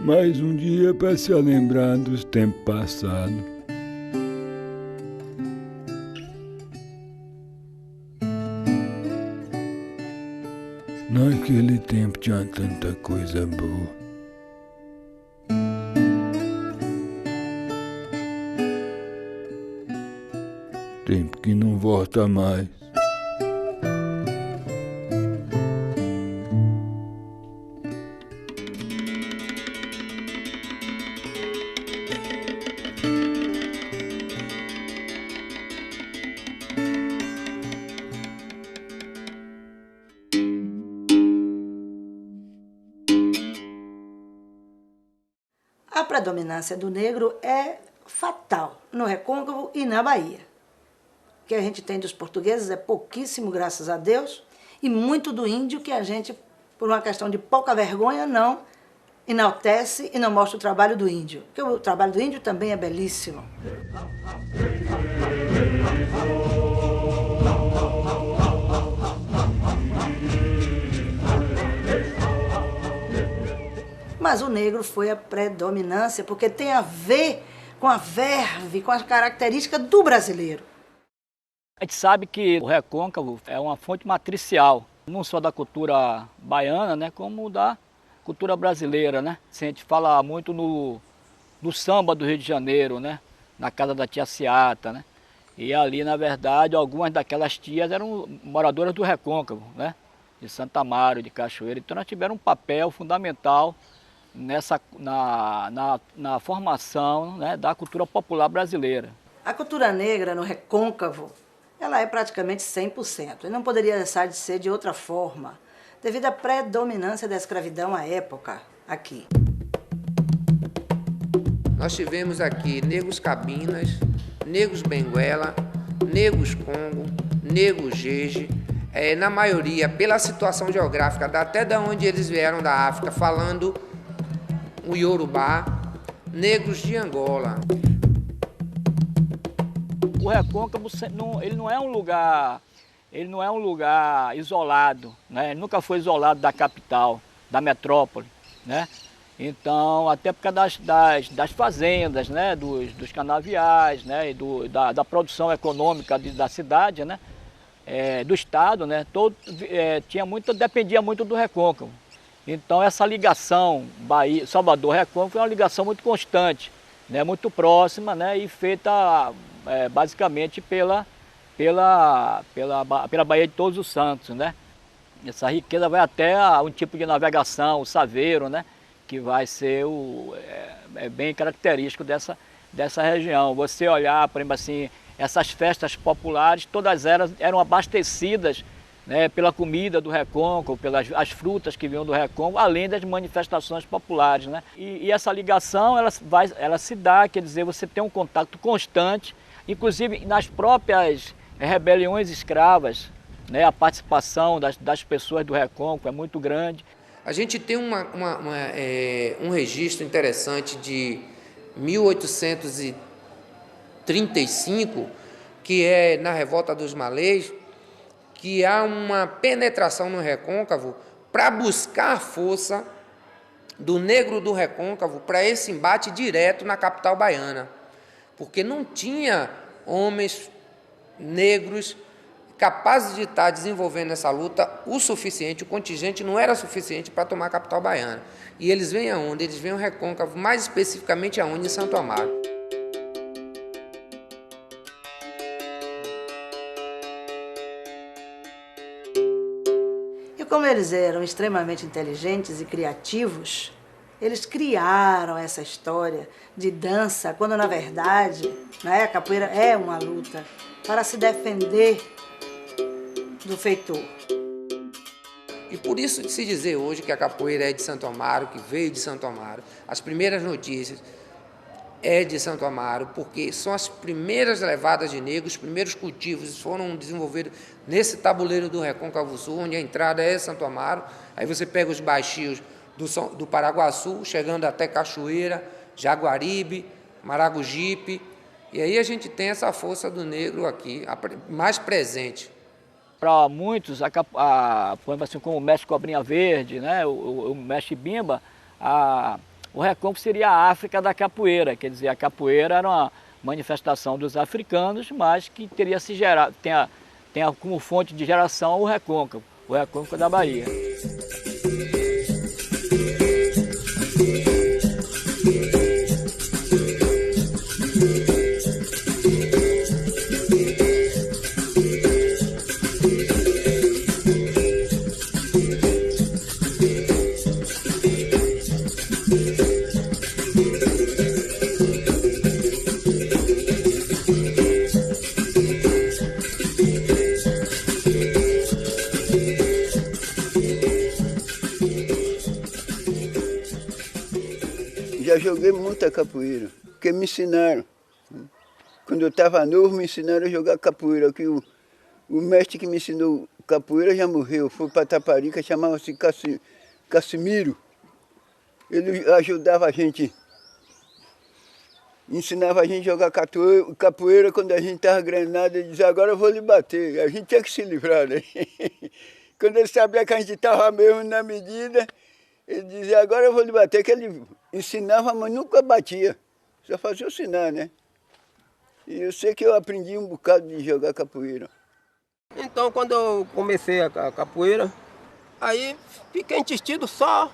Mais um dia para se lembrar dos tempos passados. Naquele tempo tinha tanta coisa boa. Tempo que não volta mais. A predominância do negro é fatal no Recôncavo e na Bahia. O que a gente tem dos portugueses é pouquíssimo, graças a Deus, e muito do índio que a gente, por uma questão de pouca vergonha, não enaltece e não mostra o trabalho do índio. Porque o trabalho do índio também é belíssimo. Mas o negro foi a predominância, porque tem a ver com a verve, com a característica do brasileiro. A gente sabe que o Recôncavo é uma fonte matricial, não só da cultura baiana, né, como da cultura brasileira, né? A gente fala muito no samba do Rio de Janeiro, né, na casa da tia Ciata, né? E ali, na verdade, algumas daquelas tias eram moradoras do Recôncavo, né, de Santa Amaro, de Cachoeira. Então nós tivemos um papel fundamental na formação, né, da cultura popular brasileira. A cultura negra no Recôncavo, ela é praticamente 100%. E não poderia deixar de ser de outra forma, devido à predominância da escravidão à época aqui. Nós tivemos aqui negros cabinas, negros benguela, negros congo, negros jeje, na maioria, pela situação geográfica, até da onde eles vieram da África, falando o Yorubá, negros de Angola. O Recôncavo ele não é um lugar isolado, né? Ele nunca foi isolado da capital, da metrópole, né? Então, até por causa das fazendas, né? dos canaviais, né? E da produção econômica da cidade, né? Do estado, né? Dependia muito do Recôncavo. Então essa ligação Salvador-Recôncavo é uma ligação muito constante, né, muito próxima, né, e feita basicamente pela Baía de Todos os Santos, né. Essa riqueza vai até um tipo de navegação, o saveiro, né, que vai ser bem característico dessa região. Você olhar, por exemplo, assim, essas festas populares, todas elas eram abastecidas, né, pela comida do Recôncavo, pelas as frutas que vinham do Recôncavo, além das manifestações populares, né? E essa ligação ela se dá, quer dizer, você tem um contato constante, inclusive nas próprias rebeliões escravas, né, a participação das pessoas do Recôncavo é muito grande. A gente tem um registro interessante de 1835, que é na Revolta dos Malês, que há uma penetração no Recôncavo para buscar a força do negro do Recôncavo para esse embate direto na capital baiana, porque não tinha homens negros capazes de estar desenvolvendo essa luta o suficiente, o contingente não era suficiente para tomar a capital baiana. E eles vêm aonde? Eles vêm ao Recôncavo, mais especificamente aonde? Em Santo Amaro. E como eles eram extremamente inteligentes e criativos, eles criaram essa história de dança, quando na verdade, né, a capoeira é uma luta para se defender do feitor. E por isso de se dizer hoje que a capoeira é de Santo Amaro, que veio de Santo Amaro, as primeiras notícias é de Santo Amaro, porque são as primeiras levadas de negros, os primeiros cultivos foram desenvolvidos nesse tabuleiro do Recôncavo Sul, onde a entrada é Santo Amaro. Aí você pega os baixios do Paraguaçu, chegando até Cachoeira, Jaguaribe, Maragogipe, e aí a gente tem essa força do negro aqui, mais presente. Para muitos, por exemplo, assim, como o mestre Cobrinha Verde, né, o mestre Bimba, o Recôncavo seria a África da capoeira, quer dizer, a capoeira era uma manifestação dos africanos, mas que teria se gerado, tem como fonte de geração o Recôncavo da Bahia. Já joguei muita capoeira, porque me ensinaram. Quando eu estava novo, me ensinaram a jogar capoeira. Que o mestre que me ensinou capoeira já morreu, foi para Taparica, chamava-se Cassimiro. Ele ajudava a gente, ensinava a gente a jogar capoeira quando a gente estava granado. Ele dizia, agora eu vou lhe bater. A gente tinha que se livrar, né? Quando ele sabia que a gente estava mesmo na medida, ele dizia, agora eu vou lhe bater, que ele ensinava, mas nunca batia. Só fazia ensinar, né? E eu sei que eu aprendi um bocado de jogar capoeira. Então, quando eu comecei a capoeira, aí fiquei ensistido só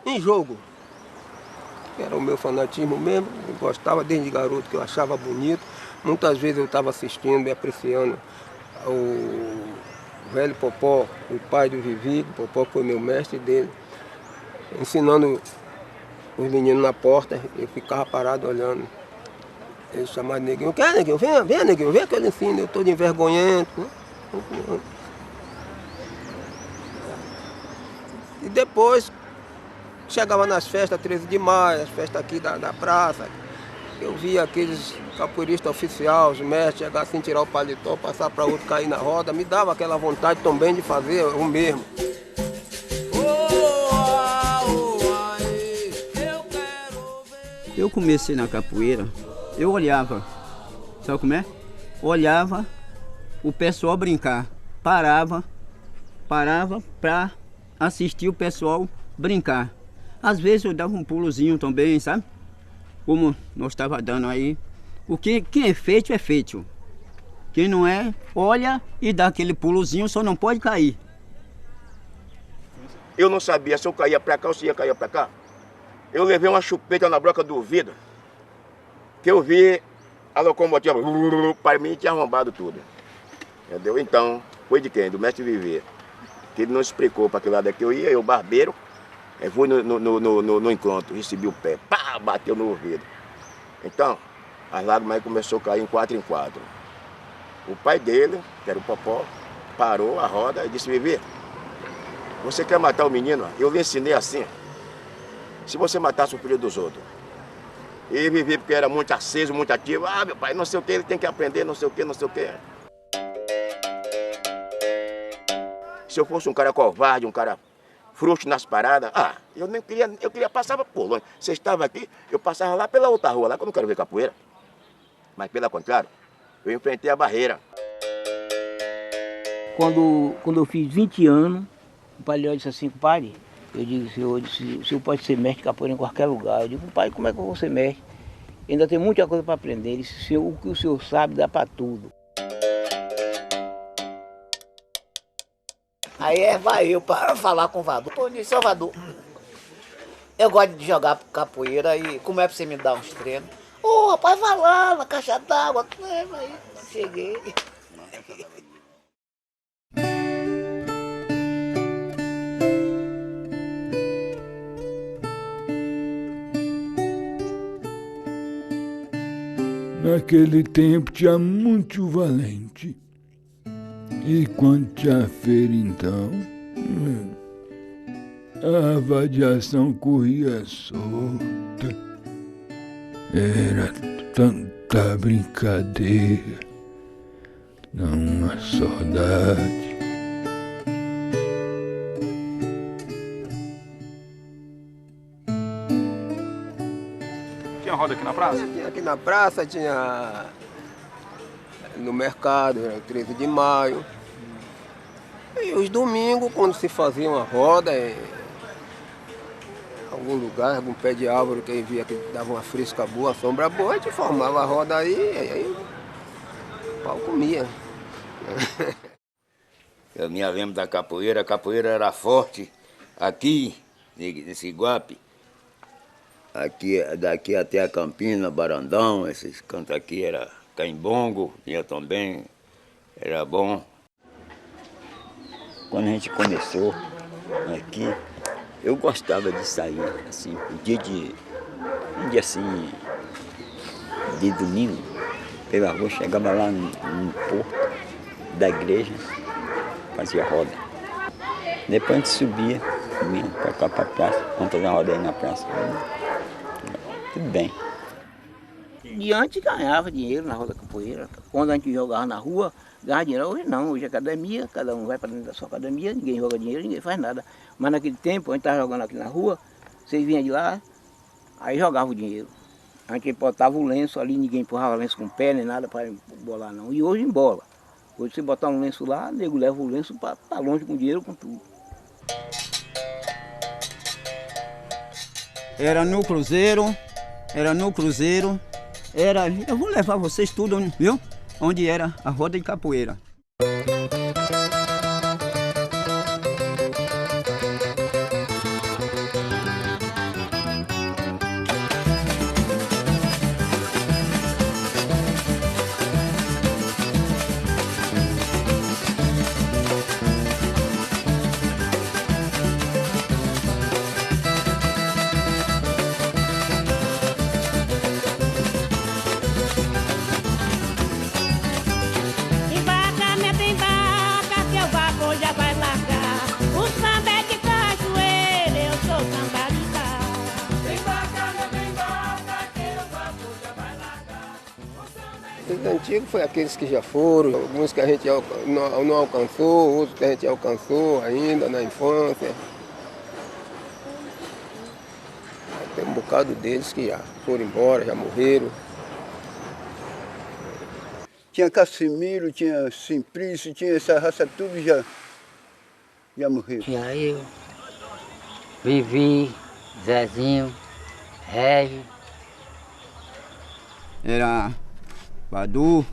em jogo. Era o meu fanatismo mesmo, eu gostava desde garoto, que eu achava bonito. Muitas vezes eu estava assistindo e apreciando o velho Popó, o pai do Vivi, o Popó foi meu mestre dele, ensinando os meninos na porta, eu ficava parado olhando. Ele chamava Neguinho, quer Neguinho? Vem Neguinho, vem que ele ensina, eu estou de envergonhento. E depois, chegava nas festas 13 de maio, as festas aqui da praça, eu via aqueles capoeiristas oficiais, os mestres, chegar assim, tirar o paletó, passar para outro, cair na roda, me dava aquela vontade também de fazer o mesmo. Eu comecei na capoeira, eu olhava, sabe como é? Olhava o pessoal brincar, parava para assistir o pessoal brincar. Às vezes eu dava um pulozinho também, sabe? Como nós estava dando aí. Quem é feito. Quem não é, olha e dá aquele pulozinho, só não pode cair. Eu não sabia se eu caía para cá ou se ia cair para cá. Eu levei uma chupeta na broca do ouvido, que eu vi a locomotiva, para mim tinha arrombado tudo. Entendeu? Então, foi de quem? Do mestre Viver. Que ele não explicou para que lado é que eu ia, eu barbeiro, fui no encontro, recebi o pé, pá, bateu no ouvido. Então, as lágrimas aí começou a cair em 4 em 4. O pai dele, que era o Popó, parou a roda e disse, Viver, você quer matar o menino? Eu lhe ensinei assim. Se você matasse o filho dos outros. E Vivi, porque era muito aceso, muito ativo. Ah, meu pai, não sei o que, ele tem que aprender, não sei o que, não sei o que. Se eu fosse um cara covarde, um cara frouxo nas paradas, eu nem queria, eu passava por longe. Você estava aqui, eu passava lá pela outra rua, lá que eu não quero ver capoeira. Mas pelo contrário, eu enfrentei a barreira. Quando eu fiz 20 anos, o pai disse assim, compadre, eu disse, o senhor pode ser mestre de capoeira em qualquer lugar. Eu digo, pai, como é que eu vou ser mestre? Ainda tem muita coisa para aprender. Ele disse, o que o senhor sabe dá para tudo. Aí vai eu para falar com o Vadu. Pô, disse, ô Vadu, eu gosto de jogar capoeira e como é pra você me dar uns treinos? Ô, rapaz, vai lá na caixa d'água. Aí cheguei. Naquele tempo tinha muito valente. E quando tinha feira então, a vadiação corria solta. Era tanta brincadeira, não uma saudade. Tinha roda aqui na praça? Tinha aqui na praça, tinha no mercado, era 13 de maio. E os domingos, quando se fazia uma roda, em algum lugar, algum pé de árvore que via que dava uma fresca boa, sombra boa, a gente formava a roda aí o pau comia. Eu me lembro da capoeira, a capoeira era forte aqui, nesse Iguape. Aqui, daqui até a Campina, Barandão, esses cantos aqui era Caimbongo, tinha também, era bom. Quando a gente começou aqui, eu gostava de sair, assim, um dia assim, de domingo, pela rua, chegava lá no porto da igreja, fazia roda. Depois a gente subia para cá para a praça, vamos fazer uma roda aí na praça. Tudo bem. E antes ganhava dinheiro na roda capoeira. Quando a gente jogava na rua, ganhava dinheiro. Hoje não, hoje é academia, cada um vai para dentro da sua academia, ninguém joga dinheiro, ninguém faz nada. Mas naquele tempo, a gente estava jogando aqui na rua, vocês vinham de lá, aí jogava o dinheiro. A gente botava o lenço ali, ninguém empurrava o lenço com o pé, nem nada para bolar não. E hoje embola. Hoje você botar um lenço lá, o nego leva o lenço para estar longe com o dinheiro, com tudo. Era no Cruzeiro, eu vou levar vocês tudo, viu? Onde era a roda de capoeira. Os antigos foi aqueles que já foram, alguns que a gente não alcançou, outros que a gente alcançou ainda na infância. Tem um bocado deles que já foram embora, já morreram. Tinha Cassimiro, tinha Simplício, tinha essa raça tudo já morreu. Tinha eu, Vivi, Zezinho, Regi. Era Vadu,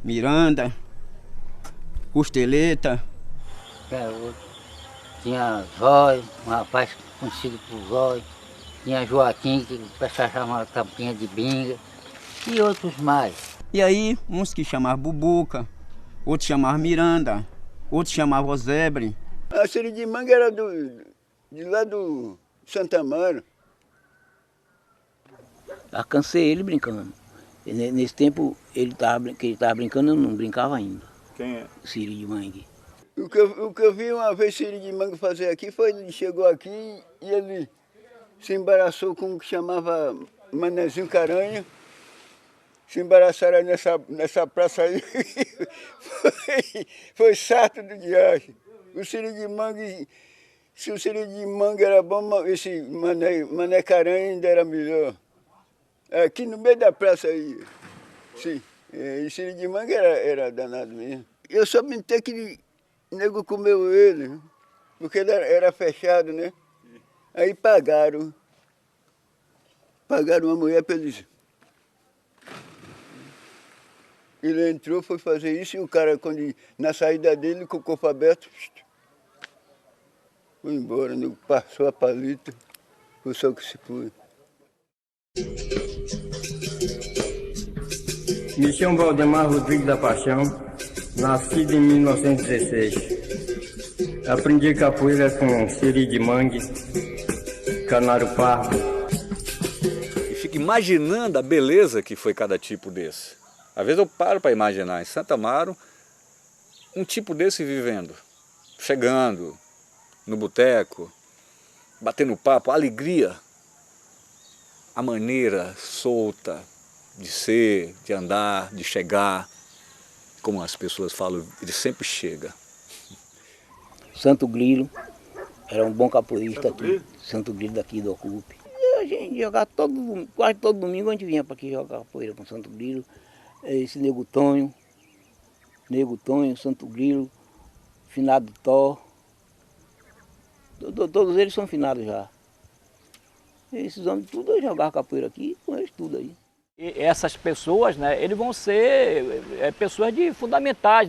Miranda, Costeleta. Tinha Zóio, um rapaz conhecido por Zóio. Tinha Joaquim, que o pessoal chamava Tampinha de Binga. E outros mais. E aí, uns que chamavam Bubuca, outros chamavam Miranda, outros chamavam Zebre. A Siridimanga era de lá do Santa Amaro. Alcancei ele brincando. Nesse tempo, que ele estava brincando, eu não brincava ainda. Quem é? Siridimanga. O que eu vi uma vez Siridimanga fazer aqui foi, ele chegou aqui e ele se embaraçou com o que chamava Manezinho Caranha. Se embaraçaram nessa praça aí. Foi sarto do diacho. O Siridimanga, se o Siridimanga era bom, esse Mané Caranha ainda era melhor. Aqui no meio da praça aí, sim. E Siridimanga era danado mesmo. Eu só mentei que o nego comeu ele, porque ele era fechado, né? Aí pagaram uma mulher para eles Ele entrou, foi fazer isso e o cara, na saída dele, com o corpo aberto, foi embora, nego passou a palita, foi só que se foi. Me chamo Valdemar Rodrigues da Paixão, nascido em 1916. Aprendi capoeira com siri de mangue, canário pardo. E fico imaginando a beleza que foi cada tipo desse. Às vezes eu paro para imaginar em Santo Amaro um tipo desse vivendo, chegando no boteco, batendo papo, a alegria, a maneira solta de ser, de andar, de chegar, como as pessoas falam, ele sempre chega. Santo Grilo era um bom capoeirista aqui, Santo Grilo daqui do Ocupe. E a gente jogava quase todo domingo a gente vinha para aqui jogar capoeira com Santo Grilo. Esse Nego Tonho, Santo Grilo, Finado Tó, todos eles são finados já. Esses homens tudo jogavam capoeira aqui, com eles tudo aí. E essas pessoas, né, eles vão ser pessoas fundamentais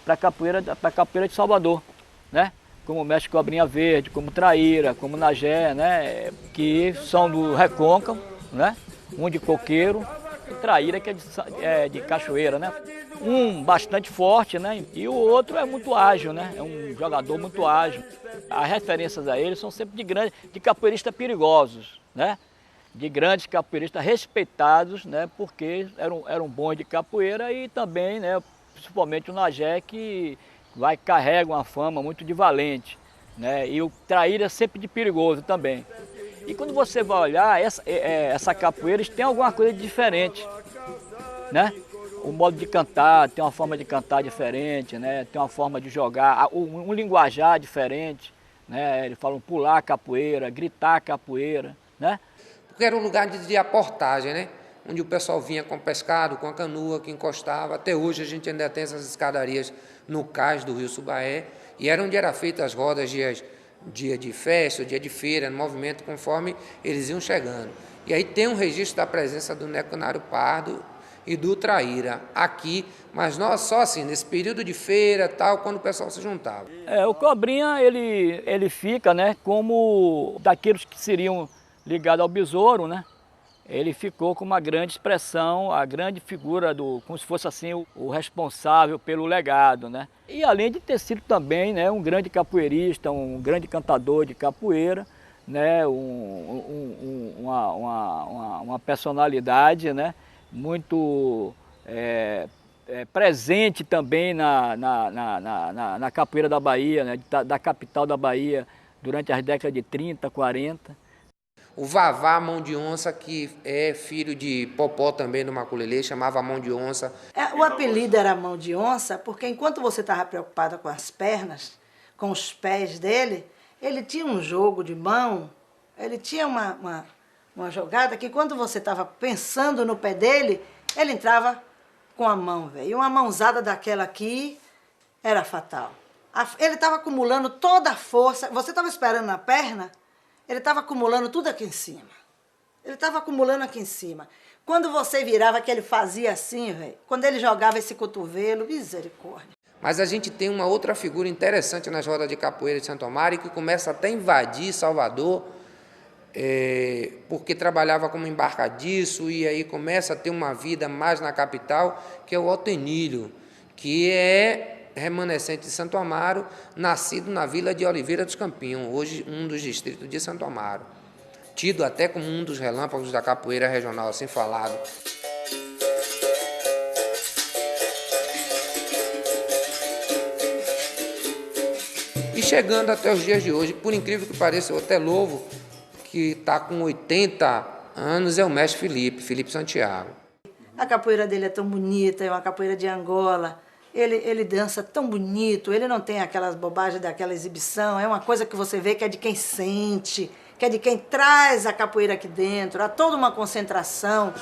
para a capoeira de Salvador, né? Como o mestre Cobrinha Verde, como Traíra, como Nagé, né? Que são do Recôncavo, né? Um de Coqueiro e Traíra, que é de Cachoeira, né? Um bastante forte, né? E o outro é muito ágil, né? É um jogador muito ágil. As referências a ele são sempre de capoeiristas perigosos, né? De grandes capoeiristas respeitados, né, porque eram bons de capoeira e também, né, principalmente o Nagé, que carrega uma fama muito de valente, né, e o Traíra sempre de perigoso também. E quando você vai olhar, essa capoeira tem alguma coisa de diferente, né? O modo de cantar, tem uma forma de cantar diferente, né, tem uma forma de jogar, um linguajar diferente, né, eles falam pular capoeira, gritar capoeira, né? Porque era um lugar de aportagem, né? Onde o pessoal vinha com pescado, com a canoa que encostava. Até hoje a gente ainda tem essas escadarias no cais do Rio Subaé. E era onde eram feitas as rodas, dia de festa, dia de feira, no movimento, conforme eles iam chegando. E aí tem um registro da presença do Nego Canário Pardo e do Traíra aqui, mas nós só assim, nesse período de feira, tal, quando o pessoal se juntava. O Cobrinha, ele fica, né, como daqueles que seriam ligado ao besouro, né? Ele ficou com uma grande expressão, a grande figura como se fosse assim o responsável pelo legado, né? E além de ter sido também, né, um grande capoeirista, um grande cantador de capoeira, né, uma personalidade, né, muito presente também na capoeira da Bahia, né, da capital da Bahia, durante as décadas de 30, 40. O Vavá Mão de Onça, que é filho de Popó também do Maculelê, chamava Mão de Onça. O apelido era Mão de Onça porque enquanto você estava preocupada com as pernas, com os pés dele, ele tinha um jogo de mão, ele tinha uma jogada que quando você estava pensando no pé dele, ele entrava com a mão, velho. E uma mãozada daquela aqui era fatal. Ele estava acumulando toda a força, você estava esperando na perna, ele estava acumulando tudo aqui em cima. Ele estava acumulando aqui em cima. Quando você virava, que ele fazia assim, velho, quando ele jogava esse cotovelo, misericórdia. Mas a gente tem uma outra figura interessante nas rodas de capoeira de Santo Amaro e que começa até a invadir Salvador, porque trabalhava como embarcadiço e aí começa a ter uma vida mais na capital, que é o Altenilho, que é remanescente de Santo Amaro, nascido na vila de Oliveira dos Campinhos, hoje um dos distritos de Santo Amaro, tido até como um dos relâmpagos da capoeira regional, assim falado. E chegando até os dias de hoje, por incrível que pareça, eu até louvo, que está com 80 anos, é o mestre Felipe Santiago. A capoeira dele é tão bonita, é uma capoeira de Angola. Ele dança tão bonito, ele não tem aquelas bobagens daquela exibição, é uma coisa que você vê que é de quem sente, que é de quem traz a capoeira aqui dentro, há toda uma concentração.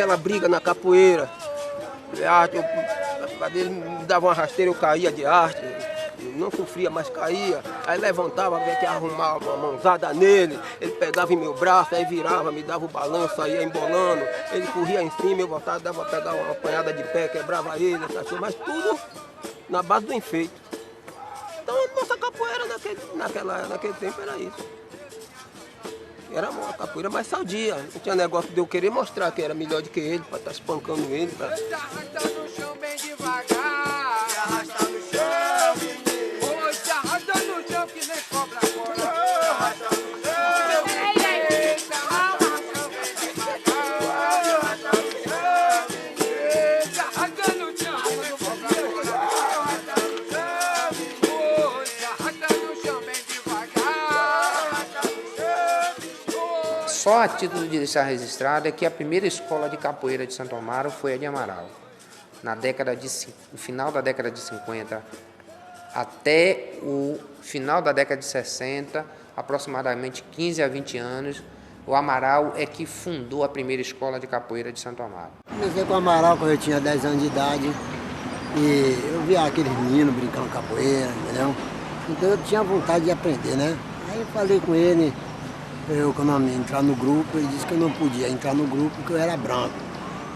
aquela briga na capoeira. Ele me dava uma rasteira, eu caía de arte. Eu não sofria, mas caía. Aí levantava, tinha que arrumar uma mãozada nele. Ele pegava em meu braço, aí virava, me dava o balanço, aí ia embolando. Ele corria em cima, eu voltava, dava pra pegar uma apanhada de pé, quebrava ele, mas tudo na base do enfeite. Então a nossa capoeira naquele tempo era isso. Era uma capoeira mais sadia. Não tinha negócio de eu querer mostrar que era melhor do que ele, para estar espancando ele. Pra... Se arrasta no chão bem devagar. Se arrasta no chão, menino. Oi, se arrasta no chão que nem cobra agora. Se arrasta no chão, menino. Se arrasta no chão bem devagar. Se arrasta no chão, menino. Se arrasta no chão que nem cobra agora. Se arrasta no chão, menino. Se arrasta no chão bem devagar. Se arrasta no chão. Só a título de deixar registrado é que a primeira escola de capoeira de Santo Amaro foi a de Amaral. No final da década de 50 até o final da década de 60, aproximadamente 15 a 20 anos, o Amaral é que fundou a primeira escola de capoeira de Santo Amaro. Comecei com o Amaral quando eu tinha 10 anos de idade e eu via aqueles meninos brincando capoeira, entendeu? Então eu tinha vontade de aprender, né? Aí eu falei com ele, quando eu entrar no grupo, ele disse que eu não podia entrar no grupo porque eu era branco.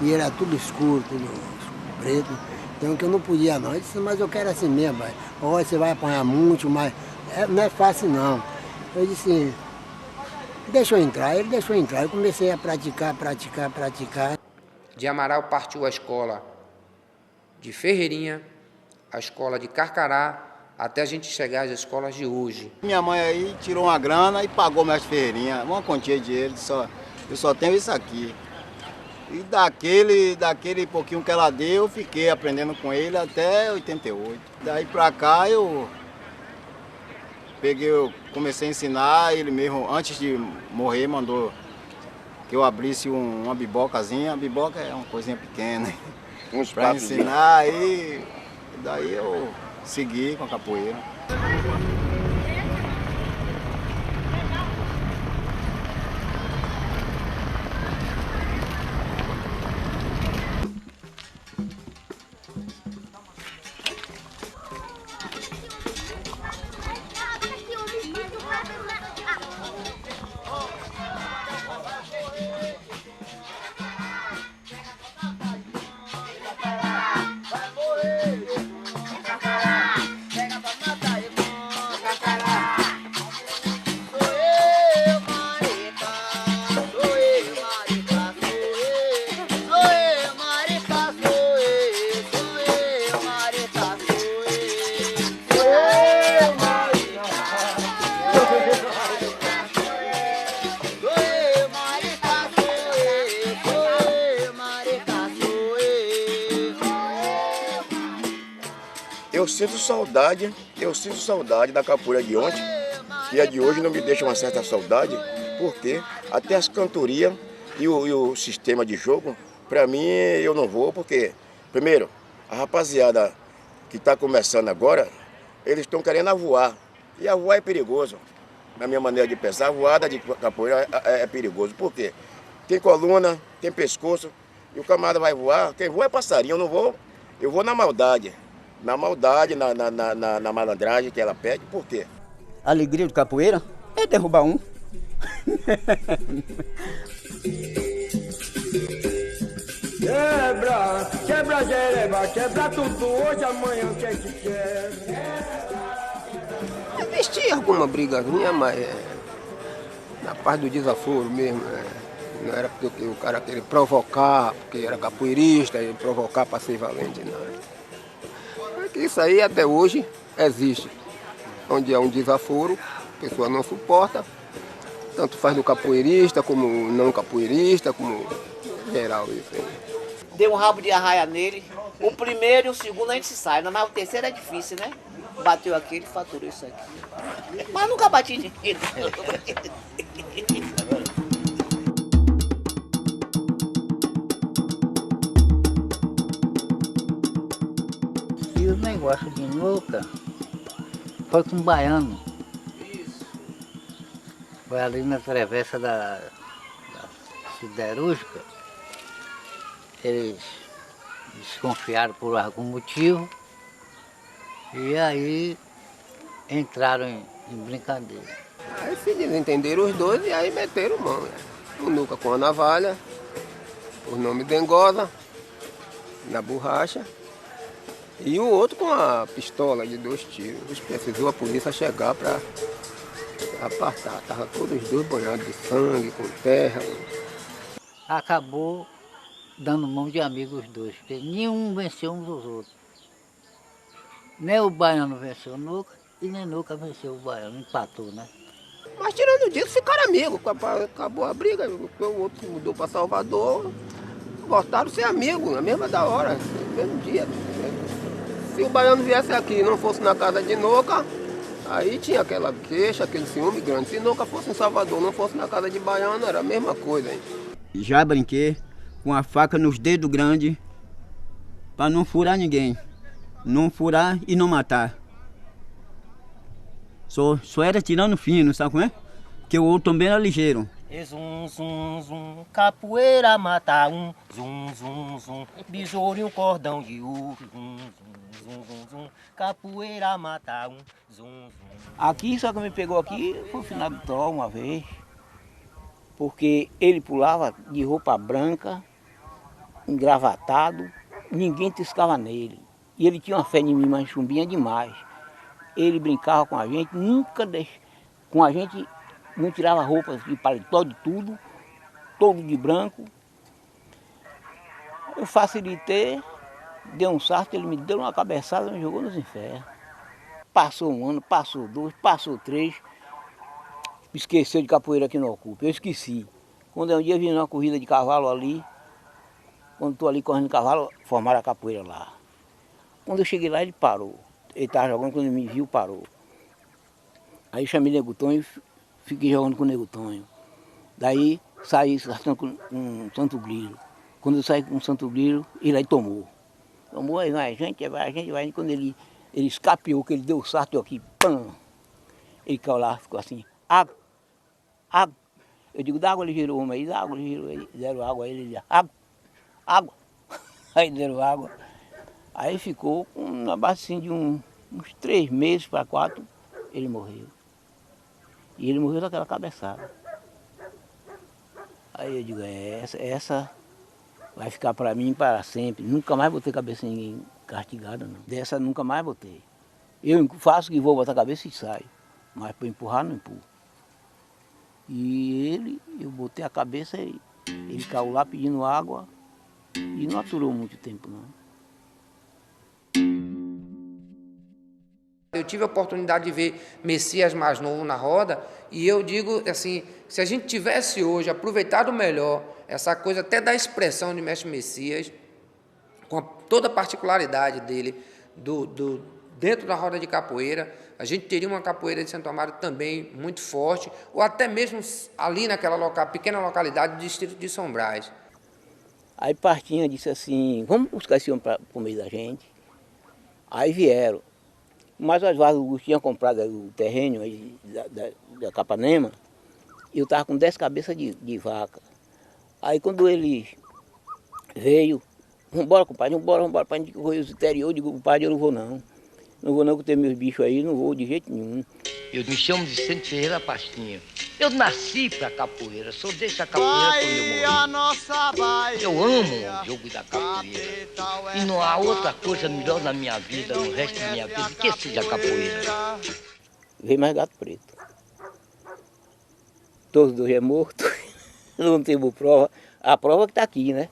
E ele era tudo escuro, tudo preto, então que eu não podia não. Ele disse, mas eu quero assim mesmo, pai. Olha, você vai apanhar muito, mas não é fácil não. Eu disse, deixa eu entrar. Ele deixou eu entrar, eu comecei a praticar. De Amaral partiu a escola de Ferreirinha, a escola de Carcará, até a gente chegar às escolas de hoje. Minha mãe aí tirou uma grana e pagou minhas Ferreirinha, uma quantia de dinheiro, eu só tenho isso aqui. E daquele pouquinho que ela deu, eu fiquei aprendendo com ele até 88. Daí pra cá eu comecei a ensinar, ele mesmo, antes de morrer, mandou que eu abrisse uma bibocazinha. A biboca é uma coisinha pequena, pra ensinar, aí daí eu segui com a capoeira. Eu sinto saudade da capoeira de ontem, e a de hoje não me deixa uma certa saudade, porque até as cantorias e o sistema de jogo, para mim, eu não vou, porque, primeiro, a rapaziada que está começando agora, eles estão querendo avoar, e avoar é perigoso. Na minha maneira de pensar, a voada de capoeira é perigoso, por quê? Tem coluna, tem pescoço, e o camarada vai voar, quem voa é passarinho, eu vou na maldade. Na maldade, na malandragem que ela pede, por quê? A alegria do capoeira é derrubar um. Quebra jereba, quebra tudo, hoje, amanhã, o que é que quer? Existia alguma brigazinha, mas na parte do desaforo mesmo. Não era porque o cara queria provocar, porque era capoeirista, e provocar para ser valente, não. Isso aí até hoje existe. Onde há um desaforo, a pessoa não suporta, tanto faz do capoeirista, como não capoeirista, como geral isso aí. Deu um rabo de arraia nele, o primeiro e o segundo a gente se sai, mas o terceiro é difícil, né? Bateu aqui, ele faturou isso aqui. Mas nunca bati ninguém. E o negócio de nuca foi com um baiano. Foi ali na travessa da siderúrgica. eles desconfiaram por algum motivo e aí entraram em brincadeira. Aí se desentenderam os dois e aí meteram mão. Né? O Nuca com a navalha, o nome Dengosa, na borracha, e o outro com a pistola de 2 tiros. Precisou a polícia chegar para apartar. Estavam todos os dois banhados de sangue, com terra. Acabou dando mão de amigos os dois, porque nenhum venceu uns dos outros. Nem o baiano venceu o Nuca e nem Nuca venceu o baiano, empatou, né? Mas tirando disso, ficaram amigos. Acabou a briga, o outro mudou para Salvador, voltaram a ser amigos, na mesma da hora, no mesmo dia. Se o baiano viesse aqui e não fosse na casa de Nuca, aí tinha aquela queixa, aquele ciúme grande. Se Nuca fosse em Salvador, não fosse na casa de baiano, era a mesma coisa. Hein? Já brinquei com a faca nos dedos grandes para não furar ninguém. Não furar e não matar. Só era tirando fino, sabe como é? Porque o outro também era ligeiro. Zum, zum, zum, capoeira mata um, zum, zum, zum, besouro e um cordão de ouro, zum, zum, zum, zum, capoeira mata um, zum, zum. Aqui, só que me pegou aqui, foi o final do Tó uma vez, porque ele pulava de roupa branca, engravatado, ninguém tiscava nele. E ele tinha uma fé em mim, mas chumbinha demais. Ele brincava com a gente, nunca com a gente, não tirava roupa de paletó, de tudo, todo de branco. Eu facilitei, dei um sarto, ele me deu uma cabeçada e me jogou nos infernos. Passou 1 ano, passou 2, passou 3, esqueceu de capoeira aqui no Ocupa, eu esqueci. Quando um dia eu vim numa corrida de cavalo ali, quando estou ali correndo de cavalo, formaram a capoeira lá. Quando eu cheguei lá, ele parou. Ele estava jogando, quando ele me viu, parou. Aí eu chamei o Nego Tonho e fiquei jogando com o Nego Tonho. Daí saí com um Santo Grilo. Quando eu saí com um Santo Grilo, ele aí tomou. Tomou, aí vai, a gente vai. Quando ele escapeou, que ele deu o sarto aqui, pam! Ele caiu lá, ficou assim, água, água. Eu digo, dá água, ele girou uma aí, dá água, ele girou aí, deram água, aí ele disse, água, água. Aí deram água. Aí ficou na base assim, de uns 3 meses para 4, ele morreu. E ele morreu daquela cabeçada. Aí eu digo, essa vai ficar para mim para sempre. Nunca mais botei cabeça em ninguém castigada, não. Dessa nunca mais botei. Eu faço que vou botar a cabeça e saio. Mas para empurrar, não empurro. E eu botei a cabeça e ele caiu lá pedindo água e não aturou muito tempo, não. Eu tive a oportunidade de ver Messias mais novo na roda e eu digo assim, se a gente tivesse hoje aproveitado melhor essa coisa até da expressão de Mestre Messias, com toda a particularidade dele, dentro da roda de capoeira, a gente teria uma capoeira de Santo Amaro também muito forte, ou até mesmo ali naquela pequena localidade do distrito de São Brás. Aí Partinha disse assim, vamos buscar esse homem para o meio da gente. Aí vieram. Mas as vacas tinham comprado o terreno aí da Capanema, e eu estava com 10 cabeças de vaca. Aí quando ele veio, vamos embora, compadre, vamos embora para a gente correr os interior. Eu digo, compadre, eu não vou não. Não vou não, que eu tenho meus bichos aí, não vou de jeito nenhum. Eu me chamo Vicente Ferreira Pastinha. Eu nasci pra capoeira, sou dessa capoeira quando eu morri. Eu amo o jogo da capoeira. E não há outra coisa melhor na minha vida, no resto da minha vida, que seja capoeira. Veio mais gato preto. Todos dois é morto. Não temos prova. A prova que está aqui, né?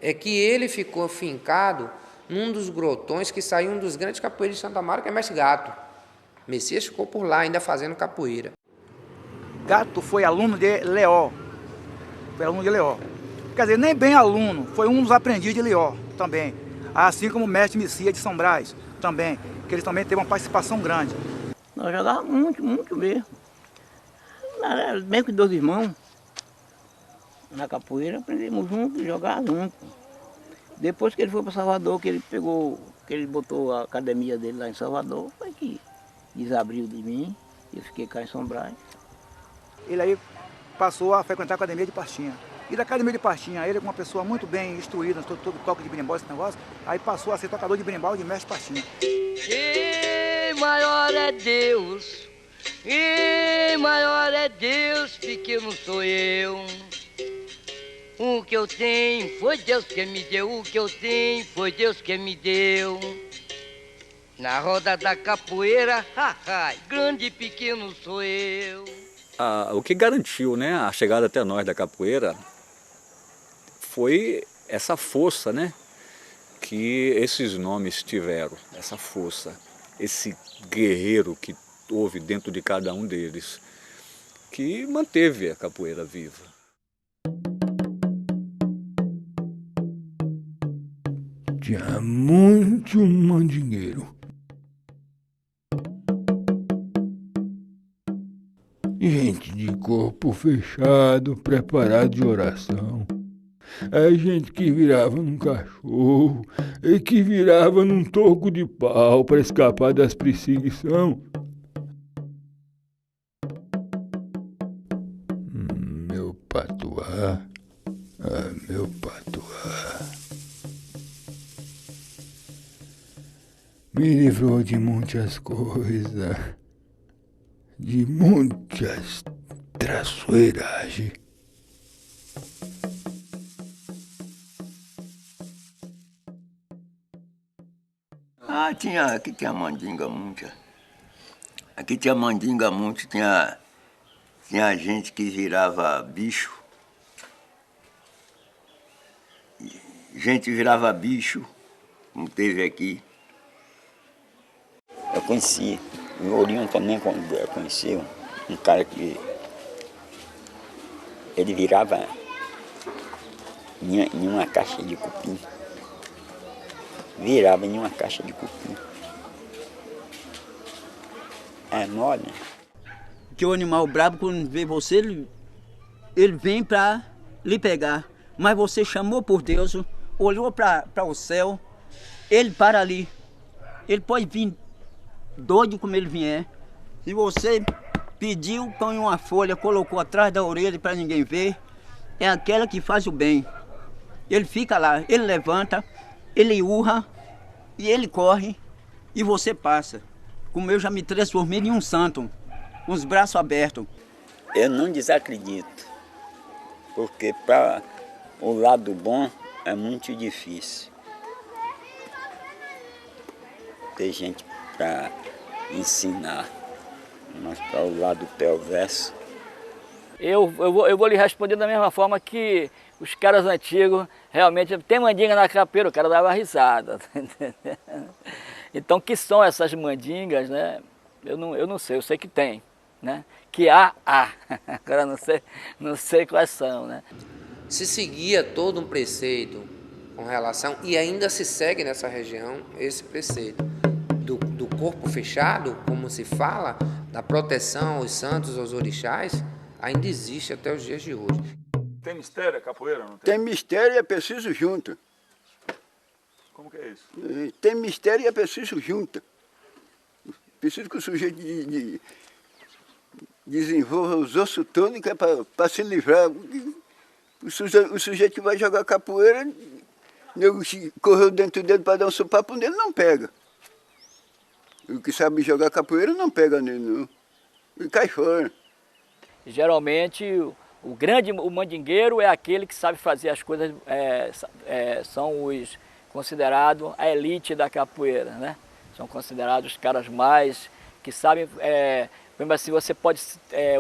É que ele ficou fincado num dos grotões que saiu um dos grandes capoeiros de Santa Amaro, que é Mestre Gato. Messias ficou por lá ainda fazendo capoeira. Gato foi aluno de Leó. Foi aluno de Leó. Quer dizer, nem bem aluno, foi um dos aprendizes de Leó também. Assim como o Mestre Messias de São Brás também, que ele também teve uma participação grande. Nós jogávamos muito, muito mesmo. Mesmo que 2 irmãos. Na capoeira aprendemos juntos, jogar juntos. Depois que ele foi para Salvador, que ele botou a academia dele lá em Salvador, foi que desabriu de mim, eu fiquei cá em São Brás. Ele aí passou a frequentar a academia de Pastinha. E da academia de Pastinha, ele é uma pessoa muito bem instruída, todo toque de berimbau, esse negócio, aí passou a ser tocador de berimbau de mestre Pastinha. E maior é Deus, e maior é Deus, pequeno sou eu. O que eu tenho foi Deus que me deu, o que eu tenho foi Deus que me deu. Na roda da capoeira, grande e pequeno sou eu. O que garantiu, né, a chegada até nós da capoeira foi essa força, né, que esses nomes tiveram, essa força, esse guerreiro que houve dentro de cada um deles, que manteve a capoeira viva. Tinha muito mandingueiro. Gente de corpo fechado, preparado de oração. É gente que virava num cachorro e que virava num toco de pau para escapar das perseguições. Meu patuá, meu patuá. Me livrou de muitas coisas, de muitas traiçoeiragens. Aqui tinha mandinga muita. Aqui tinha mandinga muito, tinha gente que virava bicho. Gente virava bicho, como teve aqui. Eu conheci, o Lourinho também conheceu um cara que ele virava em uma caixa de cupim. Virava em uma caixa de cupim. É mole. Que o animal bravo, quando vê você, ele vem para lhe pegar. Mas você chamou por Deus, olhou para o céu, ele para ali. Ele pode vir doido como ele vier. Se você pediu, põe uma folha, colocou atrás da orelha para ninguém ver, é aquela que faz o bem. Ele fica lá, ele levanta, ele urra e ele corre e você passa. Como eu já me transformei em um santo, com os braços abertos. Eu não desacredito, porque para o lado bom é muito difícil. Tem gente para ensinar, mas para o lado perverso. Eu vou lhe responder da mesma forma que os caras antigos, realmente, tem mandinga na capoeira, o cara dava risada. Então, que são essas mandingas, né? Eu não sei, eu sei que tem, né? Que há. Agora não sei quais são, né? Se seguia todo um preceito com relação, e ainda se segue nessa região, esse preceito do corpo fechado, como se fala, da proteção aos santos, aos orixás, ainda existe até os dias de hoje. Tem mistério a capoeira, não tem? Tem mistério e é preciso junto. Como que é isso? Tem mistério e é preciso junto. Preciso que o sujeito desenvolva os ossos todos, que é para se livrar. O sujeito que vai jogar capoeira, correu dentro dele para dar um sopapo nele, não pega. O que sabe jogar capoeira não pega nele, não. Ele cai fora. Geralmente, o mandingueiro é aquele que sabe fazer as coisas, são os considerados a elite da capoeira, né? São considerados os caras mais que sabem, assim, você pode,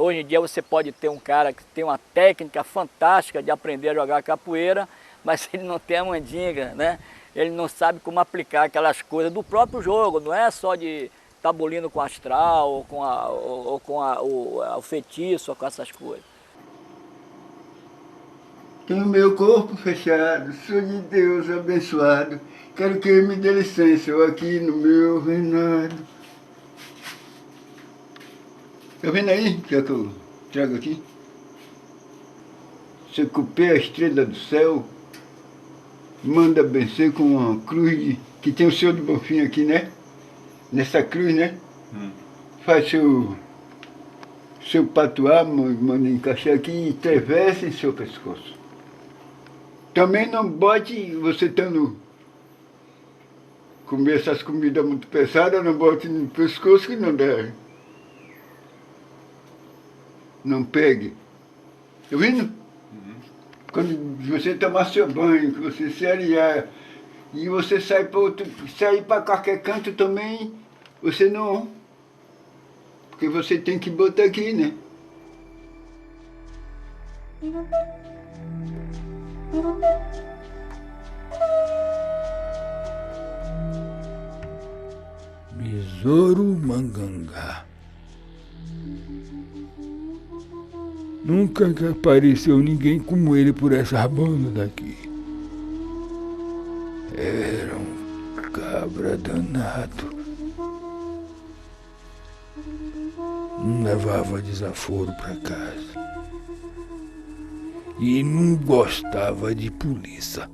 hoje em dia você pode ter um cara que tem uma técnica fantástica de aprender a jogar capoeira, mas ele não tem a mandinga, né? Ele não sabe como aplicar aquelas coisas do próprio jogo, não é só de tabulindo com astral, ou com o feitiço, ou com essas coisas. Tenho meu corpo fechado, sou de Deus abençoado, quero que ele me dê licença, eu aqui no meu reinado. Tá vendo aí, que é que eu trago aqui? Você copia a estrela do céu, manda benzer com uma cruz que tem o Senhor do Bonfim aqui, né? Nessa cruz, né? Faz seu patuá, manda encaixar aqui e travessa em seu pescoço. Também não bote, você estando comer essas comidas muito pesadas, não bote no pescoço que não dá. Não pegue. Tá vendo? Quando você tomar seu banho, que você se arear, e você sair para qualquer canto também, você não. Porque você tem que botar aqui, né? Besouro Mangangá. Nunca que apareceu ninguém como ele por essa banda daqui. Era um cabra danado. Não levava desaforo para casa. E não gostava de polícia.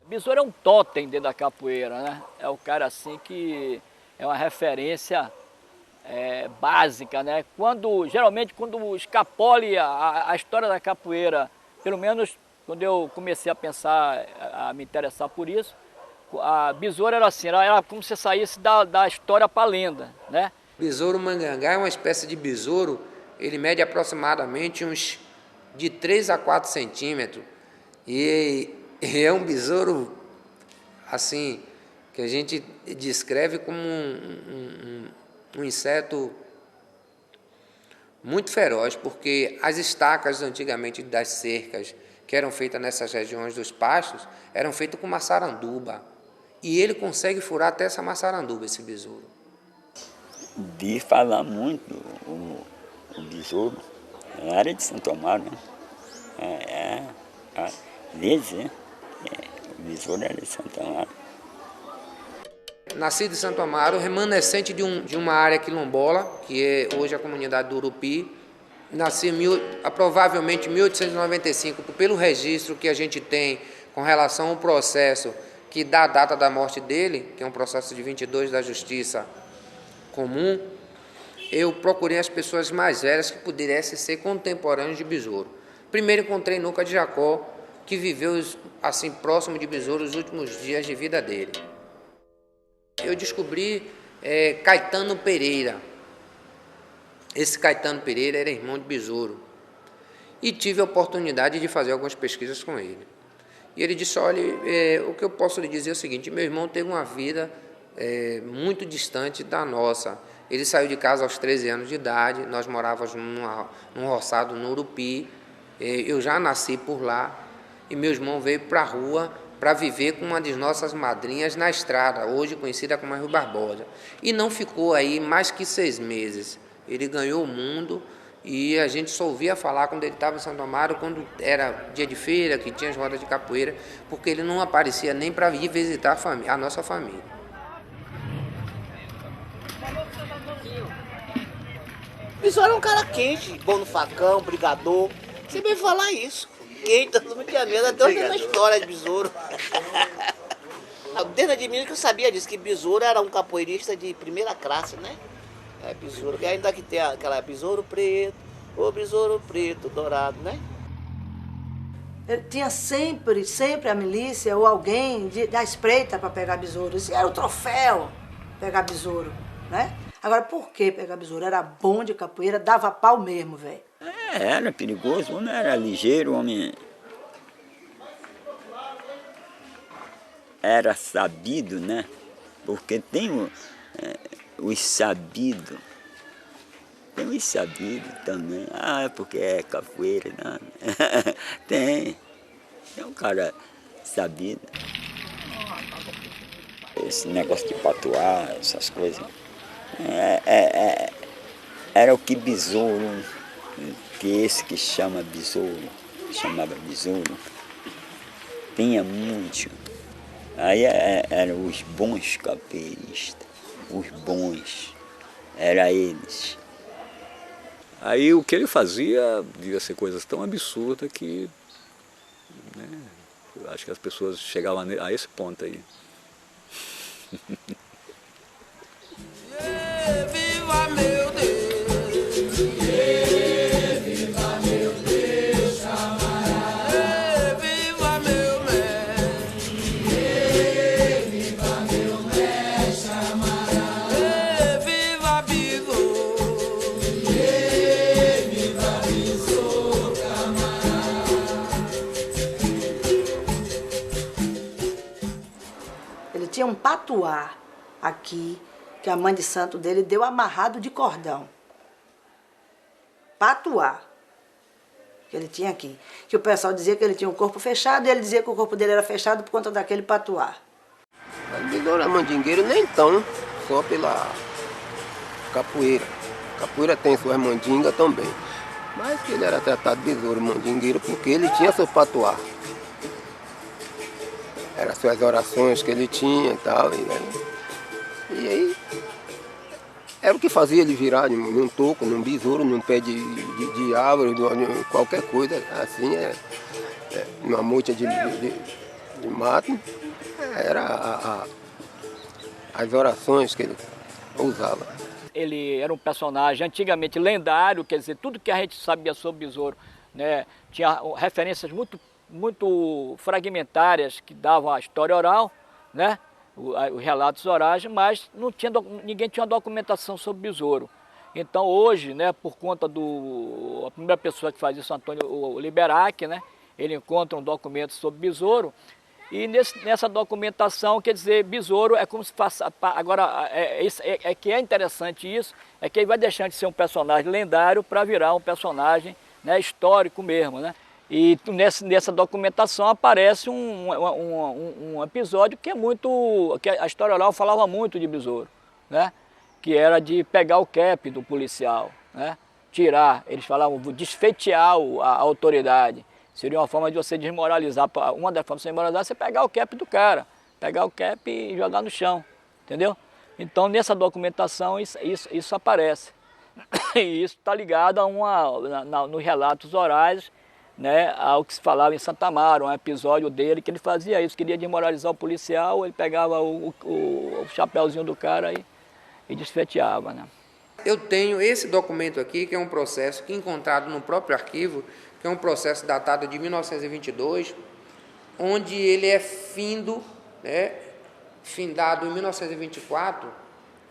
Besouro é um totem dentro da capoeira, né? É o cara assim que é uma referência básica, né? Geralmente quando escapole a história da capoeira, pelo menos quando eu comecei a pensar, a me interessar por isso, a besouro era assim, era como se saísse da história para a lenda, né? Besouro Mangangá é uma espécie de besouro, ele mede aproximadamente uns de 3 a 4 centímetros e é um besouro assim que a gente descreve como um inseto muito feroz, porque as estacas antigamente das cercas que eram feitas nessas regiões dos pastos eram feitas com maçaranduba e ele consegue furar até essa maçaranduba, esse besouro. De falar muito o besouro, a área de Santo Amaro, né? O besouro era de Santo Amaro. Nascido em Santo Amaro, remanescente de uma área quilombola, que é hoje a comunidade do Urupi. Nasci provavelmente em 1895, pelo registro que a gente tem com relação ao processo que dá a data da morte dele, que é um processo de 22 da Justiça Comum. Eu procurei as pessoas mais velhas que pudessem ser contemporâneos de besouro. Primeiro encontrei Nuca de Jacó, que viveu assim próximo de besouro os últimos dias de vida dele. Eu descobri Caetano Pereira. Esse Caetano Pereira era irmão de besouro. E tive a oportunidade de fazer algumas pesquisas com ele. E ele disse, olha, o que eu posso lhe dizer é o seguinte, meu irmão teve uma vida muito distante da nossa. Ele saiu de casa aos 13 anos de idade, nós morávamos num roçado no Urupi, eu já nasci por lá, e meu irmão veio para a rua para viver com uma das nossas madrinhas na estrada, hoje conhecida como Rui Barbosa. E não ficou aí mais que 6 meses. Ele ganhou o mundo e a gente só ouvia falar quando ele estava em Santo Amaro, quando era dia de feira, que tinha as rodas de capoeira, porque ele não aparecia nem para ir visitar a nossa família. Besouro é um cara quente, bom no facão, brigador. Você veio falar isso. Quente, todo mundo tinha medo, até hoje tem uma história de besouro. Desde de mim que eu sabia disso, que besouro era um capoeirista de primeira classe, né? Besouro, e ainda que tem aquela besouro preto, o besouro preto, dourado, né? Ele tinha sempre a milícia ou alguém da espreita para pegar besouro. Isso era o troféu, pegar besouro, né? Agora, por que pegar besouro? Era bom de capoeira, dava pau mesmo, velho. Era perigoso, o homem era ligeiro, o homem era sabido, né? Porque tem os sabidos, tem os sabidos também. Ah, é porque é capoeira, não. Tem um cara sabido. Esse negócio de patuar, essas coisas. Era o que besouro, que esse que chama besouro, chamava besouro, tinha muito. Aí eram os bons capoeiristas, os bons, eram eles. Aí o que ele fazia devia ser coisas tão absurdas que, né, eu acho que as pessoas chegavam a esse ponto aí. Viva meu Deus! patuá aqui, que a mãe de santo dele deu amarrado de cordão. Patuá. Que ele tinha aqui. Que o pessoal dizia que ele tinha um corpo fechado, e ele dizia que o corpo dele era fechado por conta daquele patuá. Besouro mandingueiro nem tão, só pela capoeira. Capoeira tem suas mandingas também. Mas que ele era tratado de besouro mandingueiro porque ele tinha seu patuá. Eram suas orações que ele tinha e tal. E aí, era o que fazia ele virar num toco, num besouro, num pé de árvore, de qualquer coisa, assim, numa moita de mato. Era as orações que ele usava. Ele era um personagem antigamente lendário, quer dizer, tudo que a gente sabia sobre Besouro, né, tinha referências muito fragmentárias que davam a história oral, né, os relatos orais, mas ninguém tinha uma documentação sobre Besouro. Então hoje, né, por conta a primeira pessoa que faz isso, Antônio Liberac, né, ele encontra um documento sobre Besouro, e nessa documentação, quer dizer, Besouro é como se fosse... Agora, que é interessante isso, é que ele vai deixando de ser um personagem lendário para virar um personagem, né, histórico mesmo, né? E nessa documentação aparece um episódio que que a história oral falava muito de Besouro, né? Que era de pegar o cap do policial, né? Tirar, eles falavam, desfeitear a autoridade. Seria uma forma de você desmoralizar, uma das formas de desmoralizar é você pegar o cap do cara, pegar o cap e jogar no chão, entendeu? Então nessa documentação isso aparece. E isso está ligado nos relatos orais, né, ao que se falava em Santa Amaro, um episódio dele que ele fazia isso, queria desmoralizar o policial, ele pegava o chapéuzinho do cara e desfeteava, né? Eu tenho esse documento aqui, que é um processo que encontrado no próprio arquivo, que é um processo datado de 1922, onde ele é findado em 1924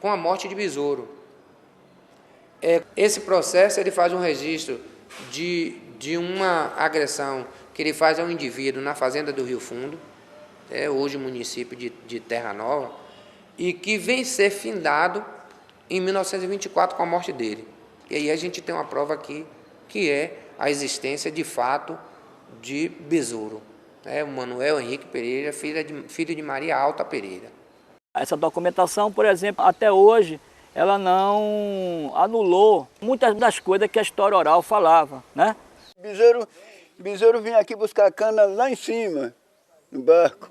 com a morte de Besouro. Esse processo ele faz um registro de uma agressão que ele faz ao indivíduo na fazenda do Rio Fundo, hoje município de Terra Nova, e que vem ser findado em 1924 com a morte dele. E aí a gente tem uma prova aqui, que é a existência de fato de Besouro. O Manuel Henrique Pereira, filho de Maria Alta Pereira. Essa documentação, por exemplo, até hoje, ela não anulou muitas das coisas que a história oral falava, né? Besouro vinha aqui buscar cana lá em cima, no barco.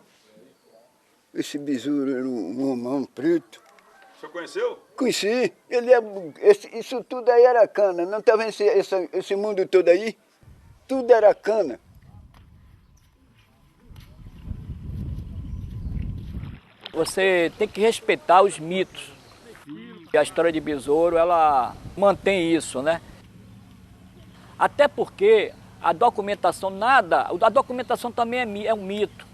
Esse besouro era um homão preto. O senhor conheceu? Conheci. Isso tudo aí era cana. Não está vendo esse mundo todo aí? Tudo era cana. Você tem que respeitar os mitos. E a história de Besouro, ela mantém isso, né? Até porque a documentação a documentação também é um mito.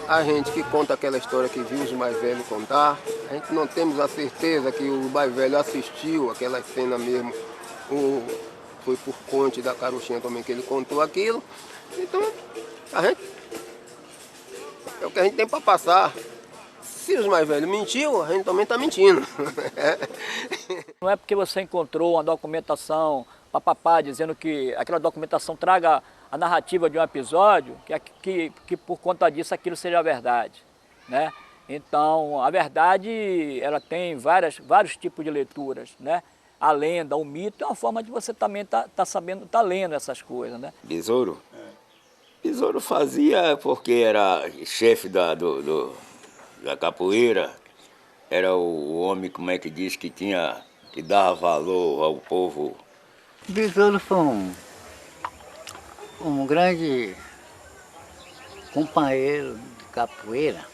A gente que conta aquela história que viu os mais velhos contar, a gente não temos a certeza que o mais velho assistiu aquela cena mesmo, foi por conta da Caruchinha também que ele contou aquilo. Então, é o que a gente tem para passar. Se os mais velhos mentiu, a gente também está mentindo. Não é porque você encontrou uma documentação, papapá, dizendo que aquela documentação traga a narrativa de um episódio, que por conta disso aquilo seja a verdade, né? Então, a verdade, ela tem vários tipos de leituras, né? A lenda, o mito, é uma forma de você também tá lendo essas coisas, né? Besouro? Besouro fazia porque era chefe da capoeira, era o homem, como é que diz, que dava valor ao povo. Besouro foi um grande companheiro de capoeira.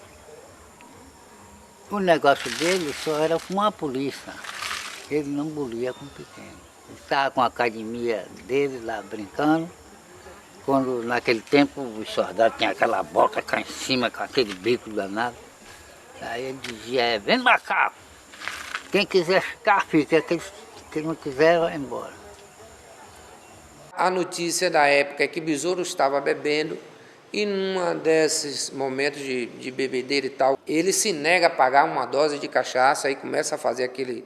O negócio dele só era fumar a polícia. Ele não bolia com pequeno. Ele estava com a academia dele lá brincando. Quando naquele tempo os soldados tinham aquela boca cá em cima, com aquele bico danado. Aí ele dizia, vem macaco. Quem quiser ficar, fica. Quem não quiser, vai embora. A notícia da época é que Besouro estava bebendo E num desses momentos de bebedeira e tal, ele se nega a pagar uma dose de cachaça e começa a fazer aquele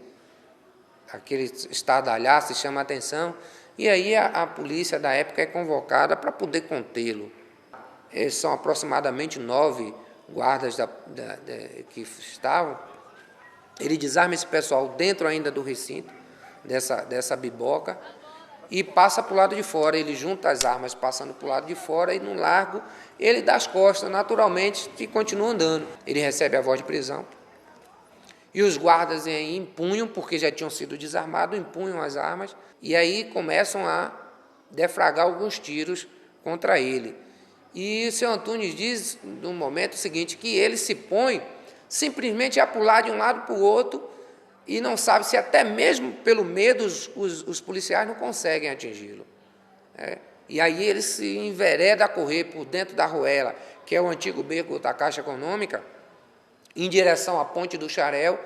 estardalhaço, chama a atenção. E aí a polícia da época é convocada para poder contê-lo. São aproximadamente 9 guardas que estavam. Ele desarma esse pessoal dentro ainda do recinto, dessa biboca, e passa para o lado de fora. Ele junta as armas passando para o lado de fora e no largo ele dá as costas naturalmente e continua andando. Ele recebe a voz de prisão e os guardas empunham, porque já tinham sido desarmados, empunham as armas e aí começam a defragrar alguns tiros contra ele. E o seu Antunes diz no momento seguinte que ele se põe simplesmente a pular de um lado para o outro e não sabe se até mesmo pelo medo os policiais não conseguem atingi-lo. E aí ele se envereda a correr por dentro da Ruela, que é o antigo beco da Caixa Econômica, em direção à Ponte do Xarel,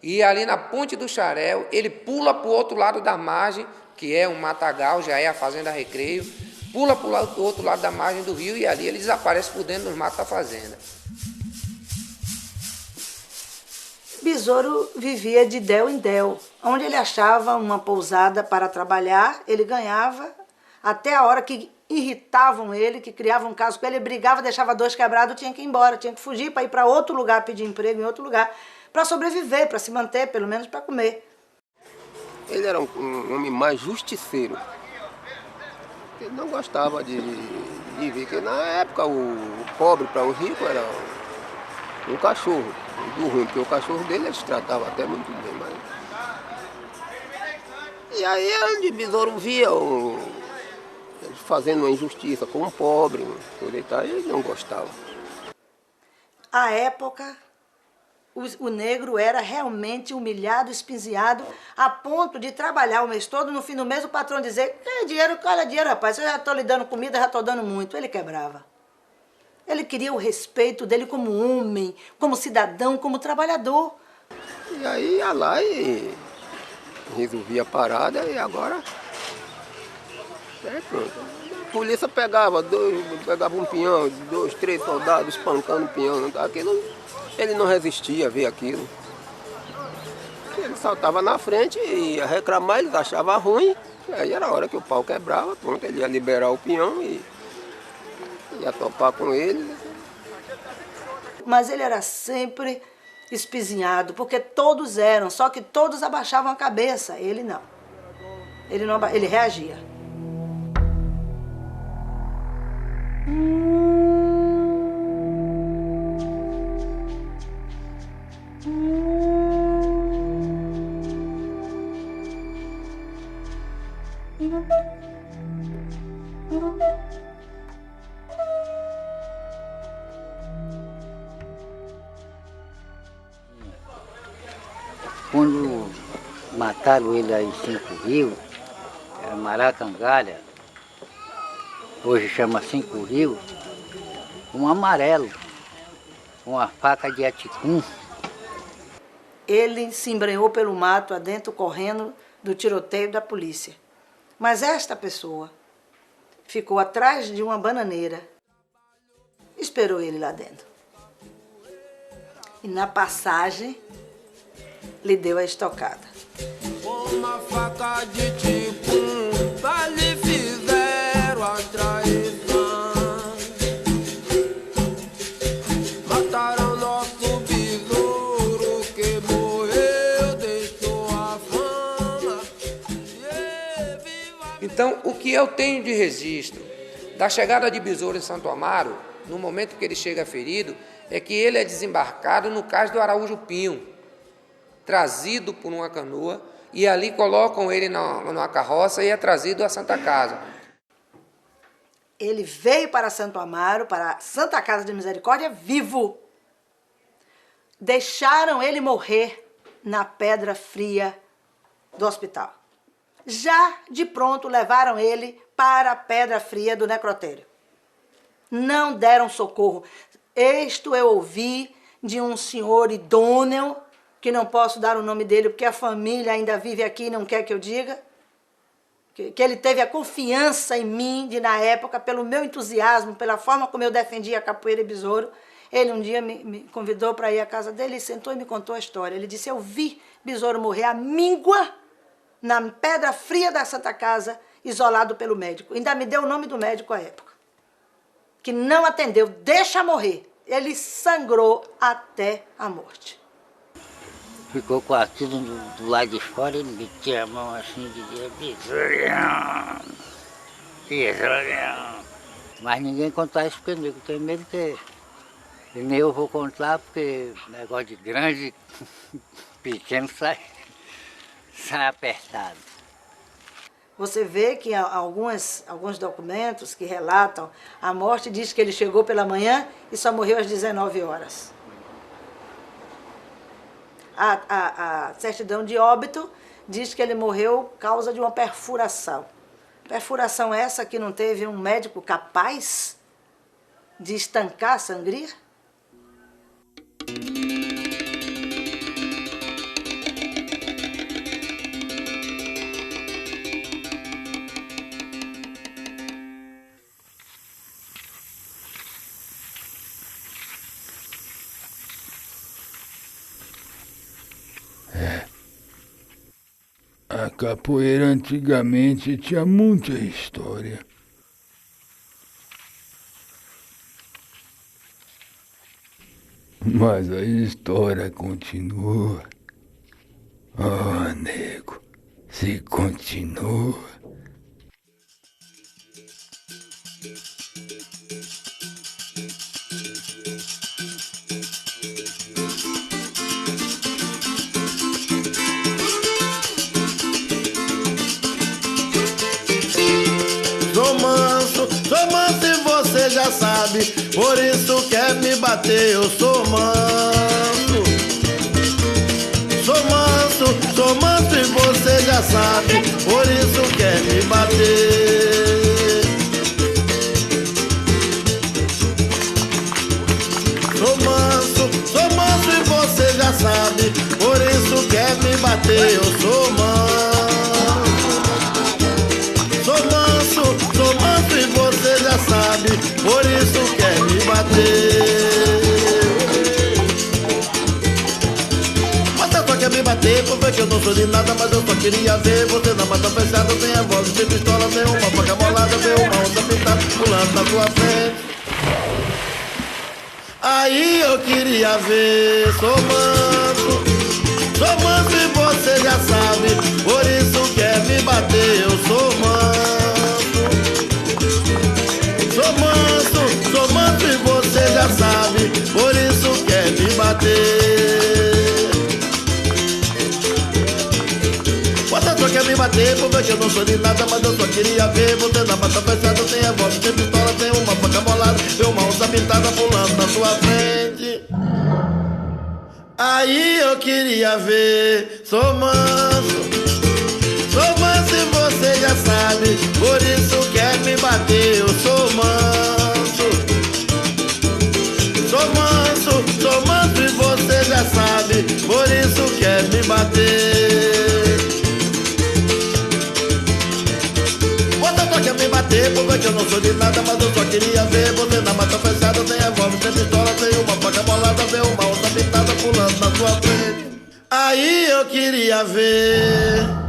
e ali na Ponte do Xarel ele pula para o outro lado da margem, que é um matagal, já é a Fazenda Recreio, pula para o outro lado da margem do rio e ali ele desaparece por dentro dos matos da fazenda. Besouro vivia de del em del. Onde ele achava uma pousada para trabalhar, ele ganhava, até a hora que irritavam ele, que criavam um caso com ele, brigava, deixava 2 quebrados, tinha que ir embora, tinha que fugir para ir para outro lugar, pedir emprego em outro lugar, para sobreviver, para se manter, pelo menos para comer. Ele era um homem mais justiceiro. Ele não gostava de ver, porque na época o pobre para o rico era um cachorro. Do ruim, porque o cachorro dele eles tratavam até muito bem, mas... E aí onde Besouro via eles fazendo uma injustiça com um pobre, ele não gostava. À época, o negro era realmente humilhado, espinziado, a ponto de trabalhar o mês todo, no fim do mês o patrão dizer: dinheiro, olha dinheiro, rapaz, eu já estou lhe dando comida, já estou dando muito. Ele quebrava. Ele queria o respeito dele como homem, como cidadão, como trabalhador. E aí ia lá e resolvia a parada e agora... pronto. A polícia pegava um pinhão, 2, 3 soldados espancando o pinhão. Aquilo, ele não resistia a ver aquilo. Ele saltava na frente e ia reclamar, eles achavam ruim. E aí era a hora que o pau quebrava, pronto, ele ia liberar o pinhão e ia topar com ele. Mas ele era sempre espizinhado, porque todos eram, só que todos abaixavam a cabeça. Ele não. Ele reagia. Quando mataram ele aí em 5 Rios, era Maracangalha, hoje chama 5 Rios, um amarelo, uma faca de aticum. Ele se embrenhou pelo mato adentro, correndo do tiroteio da polícia. Mas esta pessoa ficou atrás de uma bananeira, esperou ele lá dentro. E na passagem, lhe deu a estocada. Uma faca de ticum, lhe fizeram a traição. Mataram nosso besouro que morreu, deixou a fama. Então, o que eu tenho de registro da chegada de Besouro em Santo Amaro, no momento que ele chega ferido, é que ele é desembarcado no cais do Araújo Pinho, trazido por uma canoa, e ali colocam ele numa carroça e é trazido à Santa Casa. Ele veio para Santo Amaro, para a Santa Casa de Misericórdia, vivo. Deixaram ele morrer na pedra fria do hospital. Já de pronto levaram ele para a pedra fria do necrotério. Não deram socorro. Isto eu ouvi de um senhor idôneo, que não posso dar o nome dele porque a família ainda vive aqui e não quer que eu diga, que ele teve a confiança em mim, de na época, pelo meu entusiasmo, pela forma como eu defendia a capoeira e besouro. Ele um dia me convidou para ir à casa dele, e sentou e me contou a história. Ele disse, eu vi besouro morrer à míngua na pedra fria da Santa Casa, isolado pelo médico. Ainda me deu o nome do médico à época, que não atendeu, deixa morrer. Ele sangrou até a morte. Ficou quase tudo do lado de fora, ele metia a mão assim, dizia, besourão, besourão. Mas ninguém contar isso porque eu tenho medo que nem eu vou contar, porque negócio de grande, pequeno sai apertado. Você vê que alguns documentos que relatam a morte, diz que ele chegou pela manhã e só morreu às 19 horas. A certidão de óbito diz que ele morreu por causa de uma perfuração. Perfuração essa que não teve um médico capaz de estancar a sangria? A capoeira antigamente tinha muita história. Mas a história continua. Oh, nego, se continua. Sou manso e você já sabe, por isso quer me bater, eu sou manso. Sou manso e você já sabe, por isso quer me bater. Sou manso e você já sabe, por isso quer me bater, eu sou manso. Sou manso e você já sabe, por isso quer me bater. Você só quer me bater, porque que eu não sou de nada, mas eu só queria ver você na mata fechada, sem revólver, sem pistola, sem uma faca molada, sem uma onda pintada, pulando na tua frente. Aí eu queria ver, sou manso e você já sabe, por isso quer me bater, eu sou manso. Sou manso e você já sabe, por isso quer me bater. Você só quer me bater, porque eu não sou de nada, mas eu só queria ver você na mata fechada, sem revólver, sem pistola, sem uma faca molada, sem uma onça pintada pulando na sua frente. Aí eu queria ver, sou manso e você já sabe, por isso quer me bater, eu sou manso. Sou manso e você já sabe, por isso quer me bater. Você só quer me bater, porque eu não sou de nada, mas eu só queria ver você na mata fechada, sem revólver, sem pistola, sem uma faca molada, sem uma onça pintada pulando na sua frente. Aí eu queria ver.